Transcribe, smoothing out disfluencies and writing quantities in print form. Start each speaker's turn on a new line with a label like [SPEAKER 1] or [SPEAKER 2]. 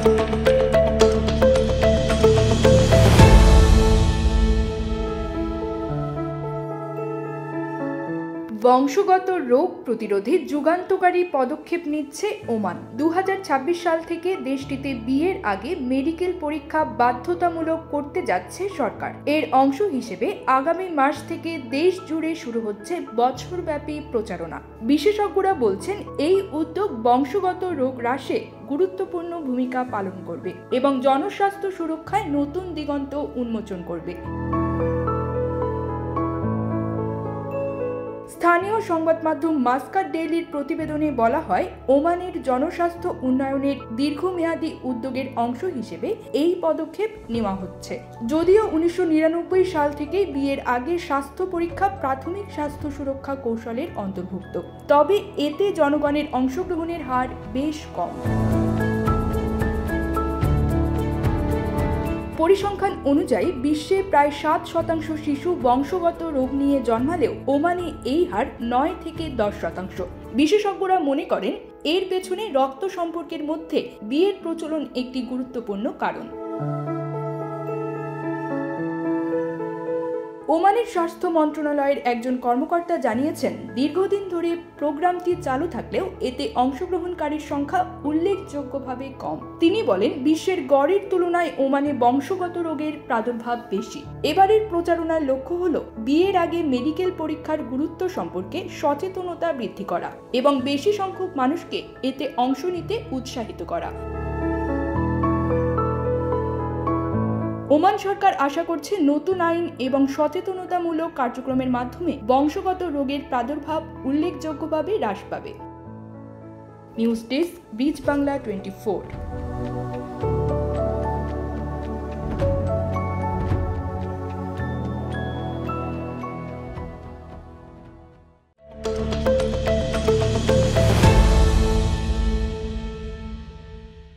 [SPEAKER 1] বংশগত রোগ প্রতিরোধে যুগান্তকারী পদক্ষেপ নিচ্ছে ওমান। 2026 সাল থেকে দেশটিতে বিয়ের আগে মেডিকেল পরীক্ষা বাধ্যতামূলক করতে যাচ্ছে সরকার। এর অংশ হিসেবে আগামী মাস থেকে দেশ জুড়ে শুরু হচ্ছে বছরব্যাপী প্রচারণা। বিশেষজ্ঞরা বলছেন, এই উদ্যোগ বংশগত রোগ হ্রাসে গুরুত্বপূর্ণ ভূমিকা পালন করবে এবং জনস্বাস্থ্য সুরক্ষায় নতুন দিগন্ত উন্মোচন করবে। স্থানীয় সংবাদ মাধ্যম মাস্কাট ডেইলির প্রতিবেদনে বলা হয়, ওমানের জনস্বাস্থ্য উন্নয়নের দীর্ঘমেয়াদী উদ্যোগের অংশ হিসেবে এই পদক্ষেপ নেওয়া হচ্ছে। যদিও 1999 সাল থেকে বিয়ের আগে স্বাস্থ্য পরীক্ষা প্রাথমিক স্বাস্থ্য সুরক্ষা কৌশলের অন্তর্ভুক্ত, তবে এতে জনগণের অংশগ্রহণের হার বেশ কম। পরিসংখ্যান অনুযায়ী বিশ্বে প্রায় 7% শিশু বংশগত রোগ নিয়ে জন্মালেও ওমানে এই হার 9 থেকে 10%। বিশেষজ্ঞরা মনে করেন, এর পেছনে রক্ত সম্পর্কের মধ্যে বিয়ের প্রচলন একটি গুরুত্বপূর্ণ কারণ। ওমানের স্বাস্থ্য মন্ত্রণালয়ের একজন কর্মকর্তা জানিয়েছেন, দীর্ঘদিন ধরে প্রোগ্রামটি চালু থাকলেও এতে অংশগ্রহণকারীর সংখ্যা উল্লেখযোগ্যভাবে কম। তিনি বলেন, বিশ্বের গড়ের তুলনায় ওমানে বংশগত রোগের প্রাদুর্ভাব বেশি। এবারের প্রচারণার লক্ষ্য হল বিয়ের আগে মেডিকেল পরীক্ষার গুরুত্ব সম্পর্কে সচেতনতা বৃদ্ধি করা এবং বেশি সংখ্যক মানুষকে এতে অংশ নিতে উৎসাহিত করা। ওমান সরকার আশা করছে, নতুন আইন এবং সচেতনতামূলক কার্যক্রমের মাধ্যমে বংশগত রোগের প্রাদুর্ভাব উল্লেখযোগ্যভাবে হ্রাস পাবে। News desk, bridge Bangla 24।